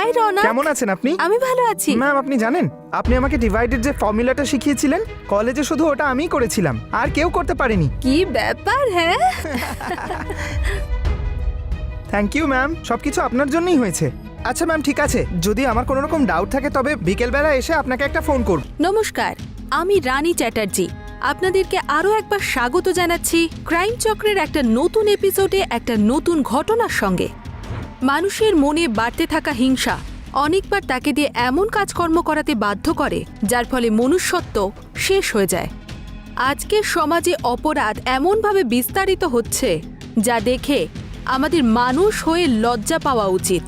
High Raunak, কেমন আছেন আপনি? আমি ভালো আছি। ম্যাম আপনি জানেন আপনি আমাকে ডিভাইডেড যে ফর্মুলাটা শিখিয়েছিলেন কলেজে শুধু ওটা আমিই করেছিলাম, আর কেউ করতে পারেনি। কি ব্যাপার? হ্যাঁ, থ্যাংক ইউ ম্যাম, সবকিছু আপনার জন্যই হয়েছে। আচ্ছা ম্যাম ঠিক আছে, যদি আমার কোনো রকম ডাউট থাকে তবে বিকেলবেলা এসে আপনাকে একটা ফোন করব। নমস্কার, আমি রানী চ্যাটার্জি। আপনাদেরকে আরও একবার স্বাগত জানাচ্ছি ক্রাইম চক্রের একটা নতুন এপিসোডে, একটা নতুন ঘটনার সঙ্গে। মানুষের মনে বাড়তে থাকা হিংসা অনেকবার তাকে দিয়ে এমন কাজকর্ম করাতে বাধ্য করে যার ফলে মনুষ্যত্ব শেষ হয়ে যায়। আজকের সমাজে অপরাধ এমনভাবে বিস্তারিত হচ্ছে যা দেখে আমাদের মানুষ হয়ে লজ্জা পাওয়া উচিত।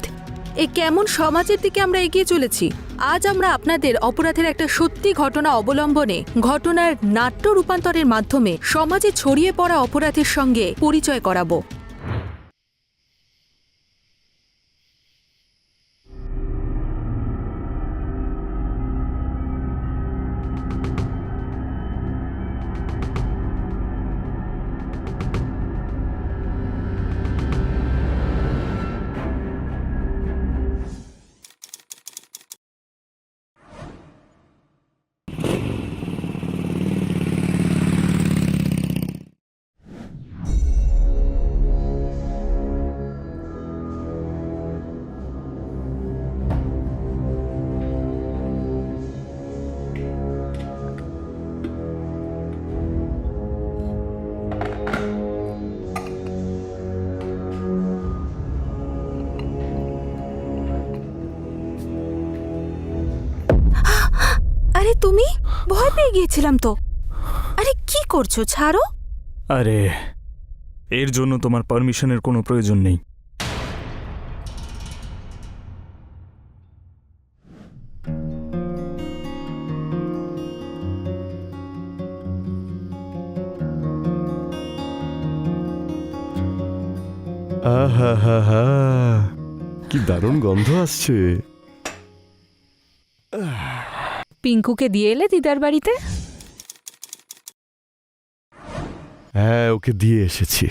এ কেমন সমাজের দিকে আমরা এগিয়ে চলেছি? আজ আমরা আপনাদের অপরাধের একটা সত্যি ঘটনা অবলম্বনে ঘটনার নাট্য রূপান্তরের মাধ্যমে সমাজে ছড়িয়ে পড়া অপরাধের সঙ্গে পরিচয় করাবো। আরে তুমি? ভয় পেয়ে গিয়েছিলাম তো। আরে কি করছো? ছাড়ো। আরে এর জন্য তোমার পারমিশনের কোনো প্রয়োজন নেই। আহা হা হা, কি দারুণ গন্ধ আসছে। পিঙ্কুকে দিয়ে এলে দিদার বাড়িতে? হ্যাঁ, ওকে দিয়ে এসেছি।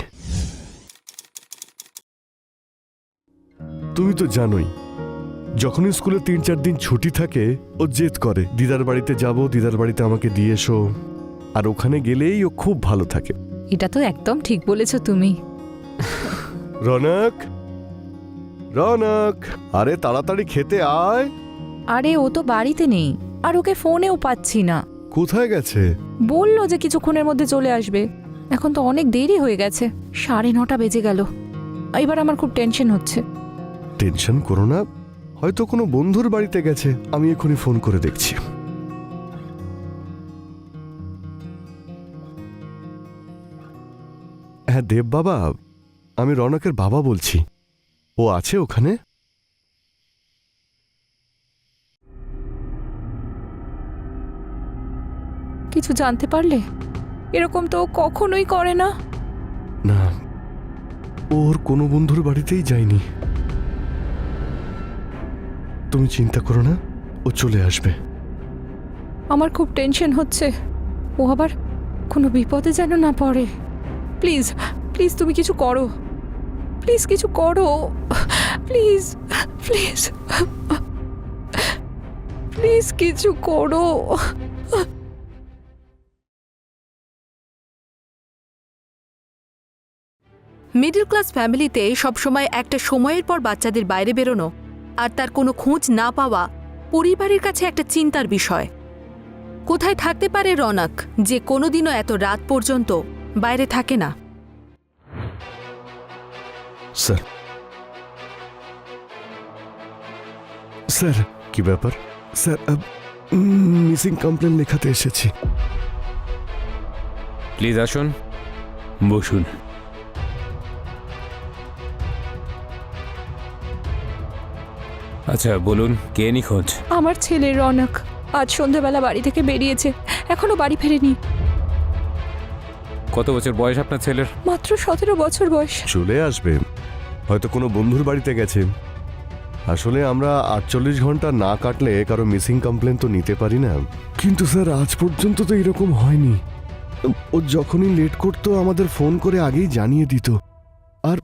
তুমি তো জানোই, যখনই স্কুলে 3-4 দিন ছুটি থাকে ও জেদ করে দিদার বাড়িতে যাব, দিদার বাড়িতে আমাকে দিয়ে এসো। আর ওখানে গেলেই ও খুব ভালো থাকে। এটা তো একদম ঠিক বলেছো তুমি। রনক, রনক, আরে তাড়াতাড়ি খেতে আয়। আরে ও তো বাড়িতে নেই, আর ওকে ফোনেও পাচ্ছি না। কোথায় গেছে? বললো যে কিছুক্ষণের মধ্যে চলে আসবে। এখন তো অনেক দেরি হয়ে গেছে, 9:30 বেজে গেল। এবার আমার খুব টেনশন হচ্ছে। টেনশন করো না, হয়তো কোনো বন্ধুর বাড়িতে গেছে। আমি এখনই ফোন করে দেখছি। হ্যাঁ দেব বাবা, আমি রনকের বাবা বলছি। ও আছে ওখানে? কিছু জানতে পারলে? এরকম তো ও কখনোই করে না। না, ওর কোনো বন্ধুর বাড়িতেই যায়নি। তুমি চিন্তা করো না, ও চলে আসবে। আমার খুব টেনশন হচ্ছে, ও আবার কোনো বিপদে যেন না পড়ে। প্লিজ প্লিজ তুমি কিছু করো, প্লিজ কিছু করো, প্লিজ প্লিজ প্লিজ কিছু করো। মিডল ক্লাস ফ্যামিলিতে সবসময় একটা সময়ের পর বাচ্চাদের বাইরে বেরোনো আর তার কোনো খোঁজ না পাওয়া পরিবারের কাছে একটা চিন্তার বিষয়। কোথায় থাকতে পারে রনক যে কোনোদিনও এত রাত পর্যন্ত বাইরে থাকে না? স্যার, স্যার কি ব্যাপার? স্যার মিসিং কমপ্লেন লেখাতে এসেছি। প্লিজ আসুন, বসুন। আচ্ছা বলুন, কে নিখোঁজ? আমার ছেলে রনক আজ সন্ধ্যাবেলা বাড়ি থেকে বেরিয়েছে, এখনো বাড়ি ফেরেনি। কত বছর বয়স আপনার ছেলের? মাত্র 17 বছর বয়স। চলে আসবে, হয়তো কোনো বন্ধুর বাড়িতে গেছে। আসলে আমরা 48 ঘন্টা না কাটলে কারো মিসিং কমপ্লেন তো নিতে পারি না। কিন্তু স্যার আজ পর্যন্ত তো এরকম হয়নি। ও যখনই লেট করতো আমাদের ফোন করে আগেই জানিয়ে দিত। আর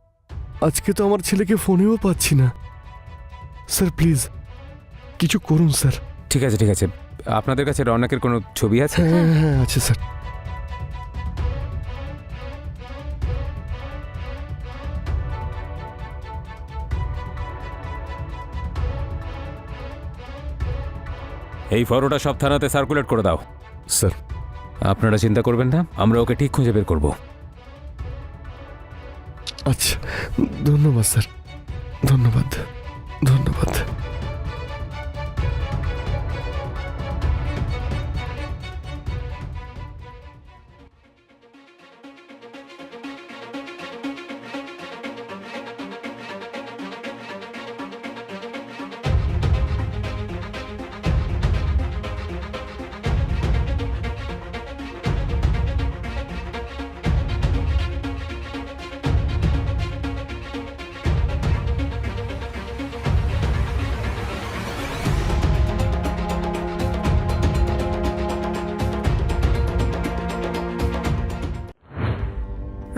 আজকে তো আমার ছেলেকে ফোনেও পাচ্ছি না। স্যার প্লিজ কিছু করুন স্যার। ঠিক আছে ঠিক আছে, আপনাদের কাছে রৌনকের কোনো ছবি আছে? হ্যাঁ হ্যাঁ আছে স্যার। এই ফটোটা সব থানাতে সার্কুলেট করে দাও। স্যার আপনারা চিন্তা করবেন না, আমরা ওকে ঠিক খুঁজে বের করব। আচ্ছা ধন্যবাদ স্যার, ধন্যবাদ ধন্যবাদ।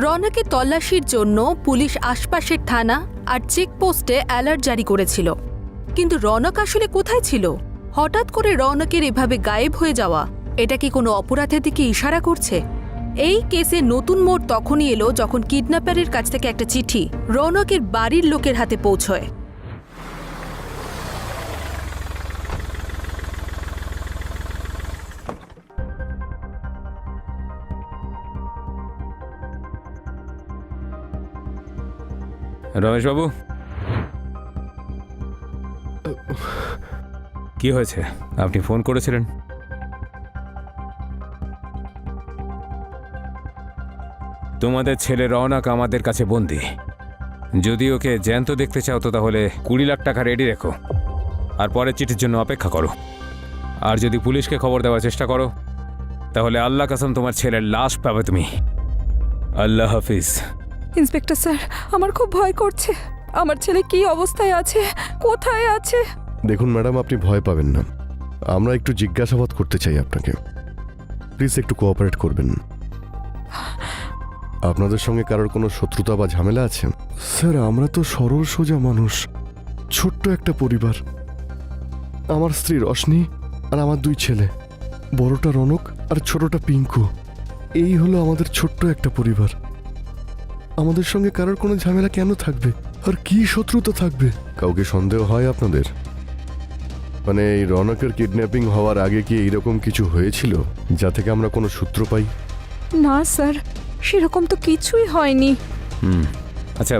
রৌনকের তল্লাশির জন্য পুলিশ আশপাশের থানা আর চেকপোস্টে অ্যালার্ট জারি করেছিল, কিন্তু রৌনক আসলে কোথায় ছিল? হঠাৎ করে রৌনকের এভাবে গায়েব হয়ে যাওয়া, এটা কি কোনো অপরাধের দিকে ইশারা করছে? এই কেসে নতুন মোড় তখনই এলো যখন কিডন্যাপারের কাছ থেকে একটা চিঠি রৌনকের বাড়ির লোকের হাতে পৌঁছয়। রমেশবাবু, কি হয়েছে? আপনি ফোন করেছিলেন? তোমাদের ছেলে রৌনক আমাদের কাছে বন্দি। যদি ওকে জ্যান্ত দেখতে চাও তো তাহলে 20 লাখ টাকা রেডি রেখো, আর পরের চিঠির জন্য অপেক্ষা করো। আর যদি পুলিশকে খবর দেওয়ার চেষ্টা করো তাহলে আল্লাহ কসম তোমার ছেলের লাশ পাবে তুমি। আল্লাহ হাফিজ। ইন্সপেক্টর স্যার, আমার খুব ভয় করছে। আমার ছেলে কি অবস্থায় আছে, কোথায় আছে? দেখুন ম্যাডাম, আপনি ভয় পাবেন না, আমরা একটু জিজ্ঞাসাবাদ করতে চাই আপনাকে। প্লিজ একটু কোঅপারেট করবেন। আপনাদের সঙ্গে কারোর কোনো শত্রুতা বা ঝামেলা আছে? স্যার আমরা তো সরল সোজা মানুষ, ছোট্ট একটা পরিবার। আমার স্ত্রী রশনি আর আমার 2 ছেলে, বড়টা রনক আর ছোটটা পিঙ্কু। এই হলো আমাদের ছোট্ট একটা পরিবার। আমাদের সঙ্গে কারোর কোনো ঝামেলা কেন থাকবে, আর কি শত্রুতা থাকবে? কাউকে সন্দেহ হয় আপনাদের? মানে এই রনকের কিডন্যাপিং হওয়ার আগে কি এইরকম কিছু হয়েছিল যা থেকে আমরা কোনো সূত্র পাই? না স্যার, সেরকম তো কিছুই হয়নি। আচ্ছা,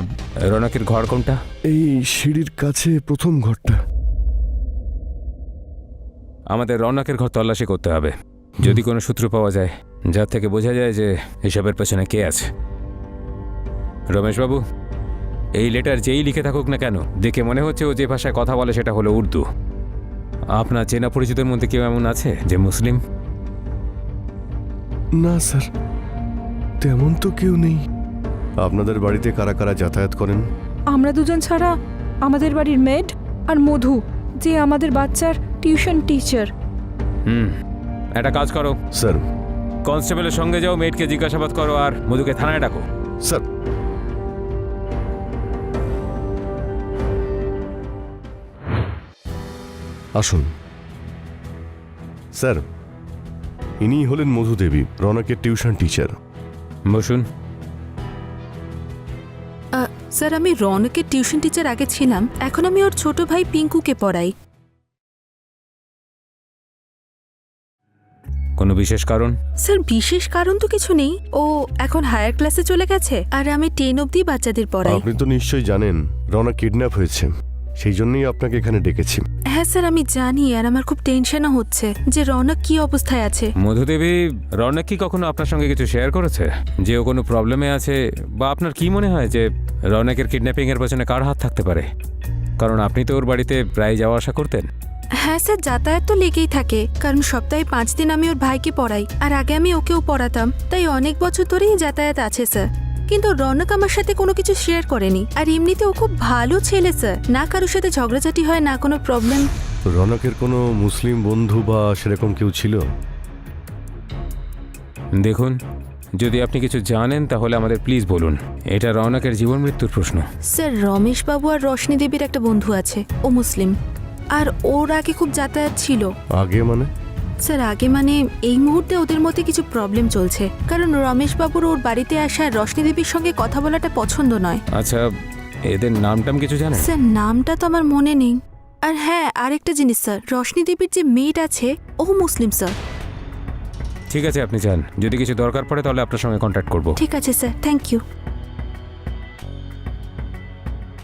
রৌনকের ঘর কোনটা? এই সিঁড়ির কাছে প্রথম ঘরটা। আমাদের রৌনকের ঘর তল্লাশি করতে হবে, যদি কোনো সূত্র পাওয়া যায় যার থেকে বোঝা যায় যে এসবের পেছনে কে আছে। রমেশবাবু, এই লেটার যেই লিখে থাকুক না কেন, দেখে মনে হচ্ছে ও যে ভাষায় কথা বলে সেটা হলো উর্দু। আপনার চেনা পরিচিতের মধ্যে কেউ এমন আছে যে মুসলিম? না স্যার, তেমন তো কেউ নেই। আপনাদের বাড়িতে কারা কারা যাতায়াত করেন? আমরা 2জন ছাড়া আমাদের বাড়ির মেড আর মধু, যে আমাদের বাচ্চার টিউশন টিচার। একটা কাজ করো স্যার। কনস্টেবলের সঙ্গে যাও, মেয়েটকে জিজ্ঞাসাবাদ করো আর মধুকে থানায় ডাকো। স্যার আসুন। স্যার ইনি হলেন মধু দেবী, রনকের টিউশন টিচার। বসুন। স্যার, আমি রৌনকের টিউশন টিচার আগে ছিলাম, এখন আমি ওর ছোট ভাই পিঙ্কুকে পড়াই। কোনো বিশেষ কারণ? স্যার, বিশেষ কারণ তো কিছু নেই, ও এখন হায়ার ক্লাসে চলে গেছে আর আমি 10 অবধি বাচ্চাদের পড়াই। আপনি তো নিশ্চয়ই জানেন রনক কিডন্যাপ হয়েছে, সেই জন্যই আপনাকে এখানে ডেকেছি। হ্যাঁ স্যার, আমি জানি, আর আমার খুব টেনশনও হচ্ছে যে রৌনক কি অবস্থায় আছে। মধুদেবী, রৌনক কি কখনো আপনার সঙ্গে কিছু শেয়ার করেছে যে ও কোনো প্রবলেমে আছে? বা আপনার কি মনে হয় যে রৌনকের কিডন্যাপিং এর পেছনে কার হাত থাকতে পারে? কারণ আপনি তো ওর বাড়িতে প্রায় যাওয়া আসা করতেন। হ্যাঁ স্যার, যাতায়াত তো লেগেই থাকে, কারণ সপ্তাহে 5 দিন আমি ওর ভাইকে পড়াই, আর আগে আমি ওকেও পড়াতাম, তাই অনেক বছর ধরেই যাতায়াত আছে স্যার। কিন্তু রৌনক আমার সাথে কোনো কিছু শেয়ার করেনি, আর এমনিতে ও খুব ভালো ছেলে স্যার, না কারোর সাথে ঝগড়াঝাটি হয়, না কোনো প্রবলেম। রনকের কোনো মুসলিম বন্ধু বা সেরকম কেউ ছিল? দেখুন, যদি আপনি কিছু জানেন তাহলে আমাদের প্লিজ বলুন। এটা রৌনকের জীবন মৃত্যুর প্রশ্ন। স্যার রমেশবাবু আর রশ্মি দেবীর একটা বন্ধু আছে, ও মুসলিম, আর ওর আগে খুব যাতায়াত ছিল। আগে মানে? স্যার আগে মানে এই মুহূর্তে ওদের মধ্যে কিছু প্রবলেম চলছে, কারণ রমেশবাবুর ওর বাড়িতে আসা রশ্মি দেবীর সঙ্গে কথা বলাটা পছন্দ নয়। আচ্ছা, এদের নামটাম কিছু জানেন? স্যার নামটা তো আমার মনে নেই। আর হ্যাঁ, আরেকটা জিনিস স্যার, রশ্মি দেবীর যে মেয়েট আছে ও মুসলিম স্যার। ঠিক আছে, আপনি যান। যদি কিছু দরকার পড়ে তাহলে আপনার সঙ্গে কন্ট্যাক্ট করব। ঠিক আছে স্যার, থ্যাংক ইউ।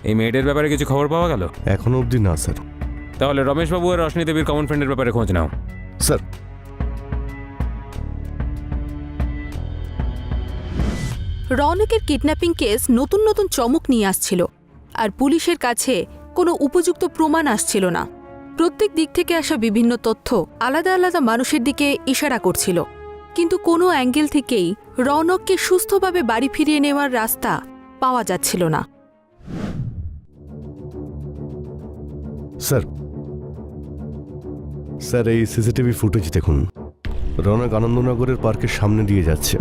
এই মেয়েদের ব্যাপারে কিছু খবর পাওয়া গেল? এখনো অবধি না স্যার। তাহলে রমেশবাবু আর রশ্মি দেবীর কমন ফ্রেন্ডের ব্যাপারে খোঁজ নাও। স্যার রৌনকের কিডন্যাপিং কেস নতুন নতুন চমক নিয়ে আসছিল, আর পুলিশের কাছে কোনো উপযুক্ত প্রমাণ আসছিল না। প্রত্যেক দিক থেকে আসা বিভিন্ন তথ্য আলাদা আলাদা মানুষের দিকে ইশারা করছিল, কিন্তু কোনো অ্যাঙ্গেল থেকেই রৌনককে সুস্থভাবে বাড়ি ফিরিয়ে নেওয়ার রাস্তা পাওয়া যাচ্ছিল না। স্যার স্যার এই সিসিটিভি ফুটেজ দেখুন। রৌনক আনন্দনগরের পার্কের সামনে দিয়ে যাচ্ছে।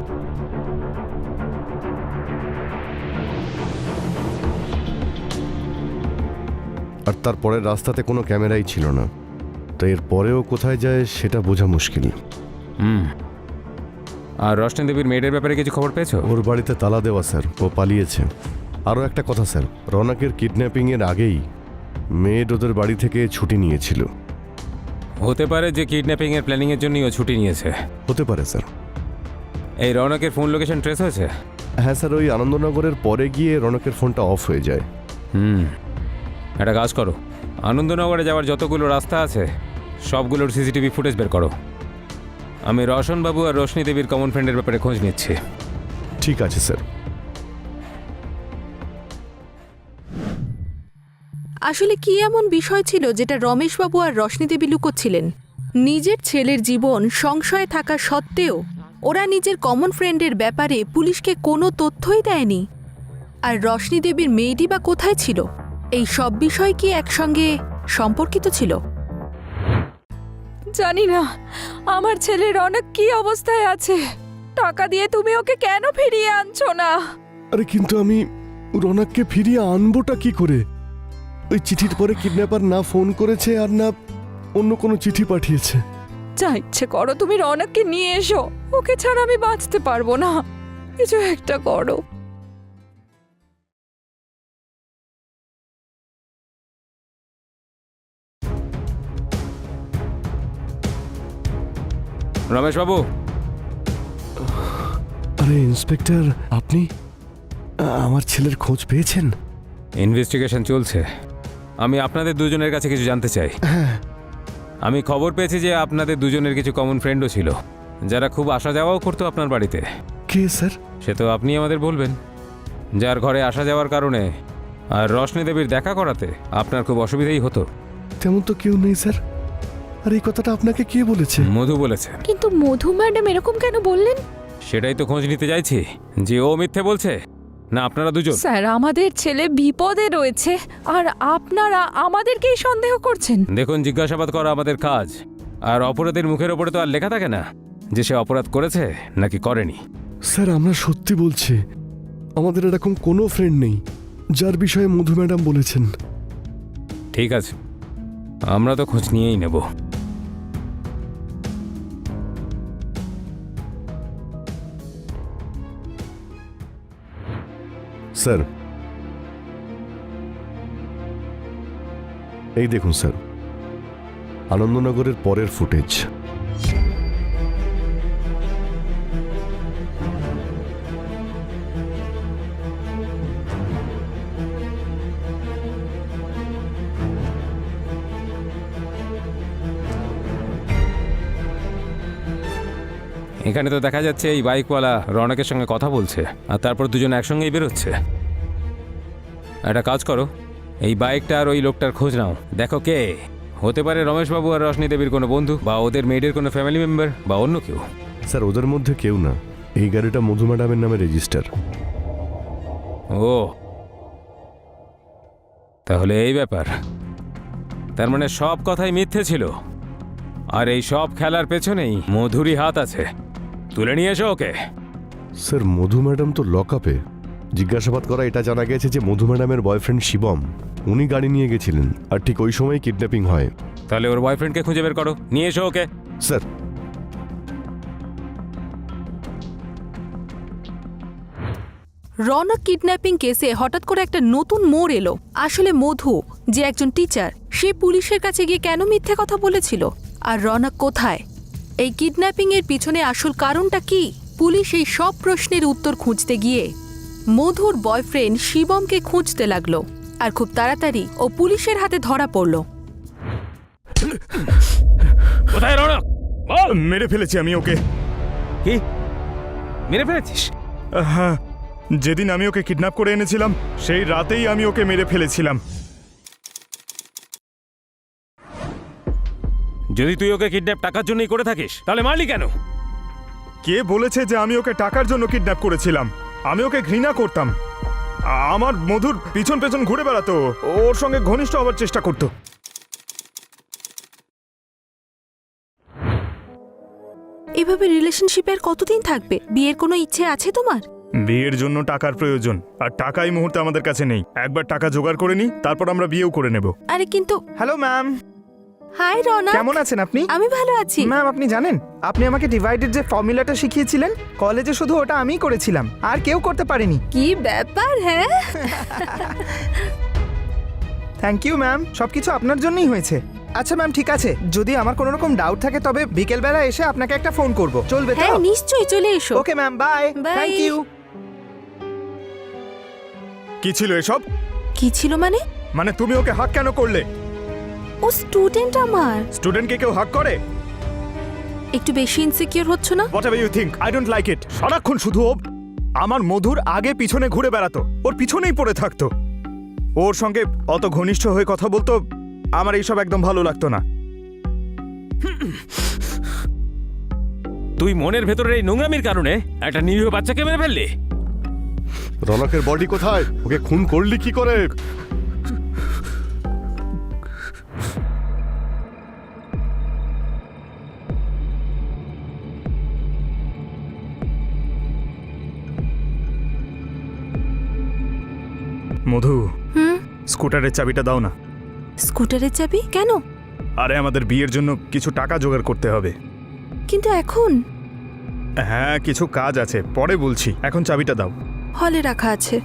আর তারপরের রাস্তাতে কোনো ক্যামেরাই ছিল না, তো এর পরেও কোথায় যায় সেটা বোঝা মুশকিল। আর রশ্মি দেবীর মেয়েদের ব্যাপারে কিছু খবর পেয়েছো? ওর বাড়িতে তালা দেওয়া স্যার, ও পালিয়েছে। আরও একটা কথা স্যার, রৌনকের কিডন্যাপিংয়ের আগেই মেয়েড ওদের বাড়ি থেকে ছুটি নিয়েছিল। হতে পারে যে কিডন্যাপিং এর প্ল্যানিং এর জন্যই ও ছুটি নিয়েছে। হতে পারে স্যার। এই রৌনকের ফোন লোকেশন ট্রেস হয়েছে? হ্যাঁ স্যার, ওই আনন্দনগরের পরে গিয়ে রৌনকের ফোনটা অফ হয়ে যায়। একটা কাজ করো, আনন্দনগরে যাওয়ার যতগুলো রাস্তা আছে সবগুলোর সিসিটিভি ফুটেজ বের করো। আমি রোশনবাবু আর রশ্মি দেবীর কমন ফ্রেন্ডের ব্যাপারে খোঁজ নিচ্ছি। ঠিক আছে স্যার। আসলে কি এমন বিষয় ছিল যেটা রমেশবাবু আর রশ্মি দেবী লুকোচ্ছিলেন? নিজের ছেলের জীবন সংশয়ে থাকা সত্ত্বেও ওরা নিজের কমন ফ্রেন্ডের ব্যাপারে পুলিশকে কোনো তথ্যই দেয়নি। আর রশ্মি দেবীর মেয়েটি বা কোথায় ছিল? এই সব বিষয় কি একসঙ্গে সম্পর্কিত ছিল? জানি না আমার ছেলের অনেক কি অবস্থায় আছে। টাকা দিয়ে তুমি ওকে কেন ফিরিয়ে আনছো না? আরে কিন্তু আমি রৌনককে ফিরিয়ে আনবোটা কি করে? ওই চিঠির পরে কিডন্যাপার না ফোন করেছে আর না অন্য কোনো চিঠি পাঠিয়েছে। যা ইচ্ছে করো, তুমি রৌনককে নিয়ে এসো। ওকে ছাড়া আমি বাঁচতে পারবো না। কিছু একটা করো। রমেশবাবু, আরে ইন্সপেক্টর, আপনি আমার ছেলের খোঁজ পেয়েছেন? ইনভেস্টিগেশন চলছে। আমি আপনাদের দুজনের কাছে কিছু জানতে চাই। আমি খবর পেয়েছি যে আপনাদের দুজনের কিছু কমন ফ্রেন্ডও ছিল, যারা খুব আসা যাওয়াও করতো আপনার বাড়িতে। কে স্যার? সে তো আপনি আমাদের বলবেন। যার ঘরে আসা যাওয়ার কারণে আর রশ্মি দেবীর দেখা করাতে আপনার খুব অসুবিধাই হতো। তেমন তো কেউ নেই স্যার। আর এই কথাটা আপনাকে কে বলেছে? মধু বলেছে। কিন্তু মধু ম্যাডাম এরকম কেন বললেন? সেটাই তো খোঁজ নিতে চাইছি, যে ও মিথ্যে বলছে না আপনারা দুজন। স্যার, আমাদের ছেলে বিপদে রয়েছে আর আপনারা আমাদেরকেই সন্দেহ করছেন। দেখুন, জিজ্ঞাসাবাদ করা আমাদের কাজ, আর অপরাধের মুখের ওপরে তো আর লেখা থাকে না যে সে অপরাধ করেছে নাকি করেনি। স্যার আমরা সত্যি বলছি, আমাদের এরকম কোনো ফ্রেন্ড নেই যার বিষয়ে মধু ম্যাডাম বলেছেন। ঠিক আছে, আমরা তো খোঁজ নিয়েই নেব। স্যার এই দেখুন স্যার, আনন্দনগরের পরের ফুটেজ। এখানে তো দেখা যাচ্ছে এই বাইকওয়ালা রৌনকের সঙ্গে কথা বলছে, আর তারপর দুজন একসঙ্গেই বেরোচ্ছে। একটা কাজ করো, এই বাইকটা আর ওই লোকটার খোঁজ নাও। দেখো কে হতে পারে, রমেশবাবু আর রশ্মি দেবীর কোনো বন্ধু, বা ওদের মেয়েদের কোনো ফ্যামিলি মেম্বার, বা অন্য কেউ। স্যার ওদের মধ্যে কেউ না, এই গাড়িটা মধু ম্যাডামের নামে রেজিস্টার। ও, তাহলে এই ব্যাপার। তার মানে সব কথাই মিথ্যে ছিল, আর এই সব খেলার পেছনেই মধুরই হাত আছে। তুলে নিয়ে এসো ওকে। স্যার মধু ম্যাডাম তো লকআপে। জিজ্ঞাসাবাদ করা এটা জানা গেছে যে মধু ম্যাডামের বয়ফ্রেন্ড শিবম উনি গাড়ি নিয়ে গেছিলেন আর ঠিক ওই সময় কিডন্যাপিং হয়। তাহলে ওর বয়ফ্রেন্ডকে খুঁজে বের করো, নিয়ে এসো ওকে। স্যার রনক কিডন্যাপিং কেসে হঠাৎ করে একটা নতুন মোড় এলো। আসলে মধু, যে একজন টিচার, সে পুলিশের কাছে গিয়ে কেন মিথ্যে কথা বলেছিল? আর রনক কোথায়? এই কিডন্যাপিং এর পিছনে আসল কারণটা কি? পুলিশ এই সব প্রশ্নের উত্তর খুঁজতে গিয়ে মধুর বয়ফ্রেন্ড শিবমকে খুঁজতে লাগলো, আর খুব তাড়াতাড়ি ও পুলিশের হাতে ধরা পড়ল। কোথায় রৌনক? বল। মেরে ফেলেছি আমি ওকে। কি মেরে ফেলেছিস? হ্যাঁ, যেদিন আমি ওকে কিডন্যাপ করে এনেছিলাম সেই রাতেই আমি ওকে মেরে ফেলেছিলাম। যদি তুই ওকে কিডন্যাপ টাকার জন্যই করে থাকিস তাহলে মারলি কেন? কে বলেছে যে আমি ওকে টাকার জন্য কিডন্যাপ করেছিলাম? আমি ওকে ঘৃণা করতাম। আমার মধুর পিছন পেছন ঘুরে বেড়াতো, ওর সঙ্গে ঘনিষ্ঠ হওয়ার চেষ্টা করতো। এভাবে রিলেশনশিপে আর কতদিন থাকবে? বিয়ের কোনো ইচ্ছে আছে তোমার? বিয়ের জন্য টাকার প্রয়োজন, আর টাকা এই মুহূর্তে আমাদের কাছে নেই। একবার টাকা জোগাড় করে নিই, তারপর আমরা বিয়েও করে নেব। আরে কিন্তু হ্যালো ম্যাম, হাই রনক, কেমন আছেন আপনি? আমি ভালো আছি। ম্যাম আপনি জানেন, আপনি আমাকে ডিভাইডেড যে ফর্মুলাটা শিখিয়েছিলেন কলেজে, শুধু ওটা আমিই করেছিলাম, আর কেউ করতে পারেনি। কি ব্যাপার? হ্যাঁ, থ্যাংক ইউ ম্যাম, সবকিছু আপনার জন্যই হয়েছে। আচ্ছা ম্যাম ঠিক আছে, যদি আমার কোনো রকম ডাউট থাকে তবে বিকেলবেলা এসে আপনাকে একটা ফোন করব, চলবে তো? হ্যাঁ নিশ্চয়ই, চলে এসো। Okay ma'am, bye. Bye. Thank you. কি ছিল এসব? কি ছিল মানে? মানে তুমি ওকে হাক কেন করলে? ও স্টুডেন্ট আমার। স্টুডেন্টকে কেউ হাক করে? একটু বেশি ইনসিকিউর হচ্ছ না? Whatever you think, I don't like it. সারাক্ষণ শুধু ও আমার মধুর আগে পিছনে ঘুরে বেড়াতো, ওর পিছনেই পড়ে থাকতো, ওর সঙ্গে অত ঘনিষ্ঠ হয়ে কথা বলতো। আমার এইসব একদম ভালো লাগতো না। তুই মনের ভেতরের এই নোংরামির কারণে একটা নিরীহ বাচ্চাকে মেরে ফেললি। রনকের বডি কোথায়? ওকে খুন করলি কি করে? মধু, হুম, স্কুটারের চাবিটা দাও না। স্কুটারের চাবি কেন? আরে আমাদের বিয়ের জন্য কিছু টাকা জোগাড় করতে হবে। কিন্তু এখন হ্যাঁ, কিছু কাজ আছে, পরে বলছি, এখন চাবিটা দাও। হলে রাখা আছে।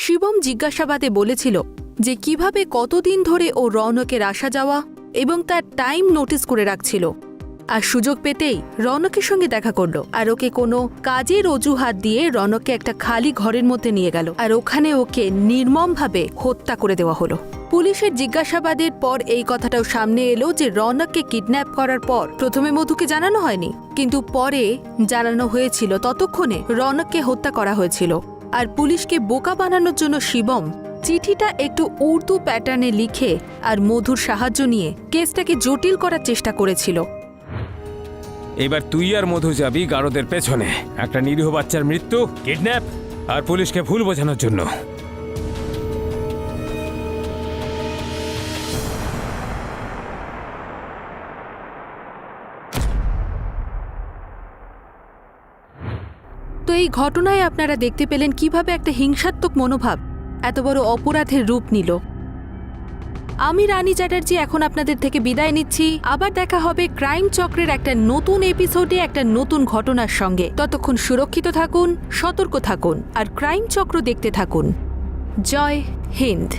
শিবম জিজ্ঞাসাবাদে বলেছিল যে কিভাবে কতদিন ধরে ও রৌনকের আসা যাওয়া এবং তার টাইম নোটিস করে রাখছিল, আর সুযোগ পেতেই রৌনকের সঙ্গে দেখা করলো, আর ওকে কোনো কাজের অজুহাত দিয়ে রৌনককে একটা খালি ঘরের মধ্যে নিয়ে গেল, আর ওখানে ওকে নির্মমভাবে হত্যা করে দেওয়া হলো। পুলিশের জিজ্ঞাসাবাদের পর এই কথাটাও সামনে এলো যে রৌনককে কিডন্যাপ করার পর প্রথমে মধুকে জানানো হয়নি, কিন্তু পরে জানানো হয়েছিল। ততক্ষণে রৌনককে হত্যা করা হয়েছিল, আর পুলিশকে বোকা বানানোর জন্য শিবম চিঠিটা একটু উর্দু প্যাটার্নে লিখে আর মধুর সাহায্য নিয়ে কেসটাকে জটিল করার চেষ্টা করেছিল। এবার তুই আর মধু যাবি গারদের পেছনে, একটা নিরীহ বাচ্চার মৃত্যু, কিডন্যাপ আর পুলিশকে ভুল বোঝানোর জন্য। তো এই ঘটনায় আপনারা দেখতে পেলেন কিভাবে একটা হিংসাত্মক মনোভাব এত বড় অপরাধের রূপ নিল। আমি রানী চ্যাটার্জি এখন আপনাদের থেকে বিদায় নিচ্ছি। আবার দেখা হবে ক্রাইম চক্রের একটা নতুন এপিসোডে একটা নতুন ঘটনার সঙ্গে। ততক্ষণ সুরক্ষিত থাকুন, সতর্ক থাকুন আর ক্রাইম চক্র দেখতে থাকুন। জয় হিন্দ।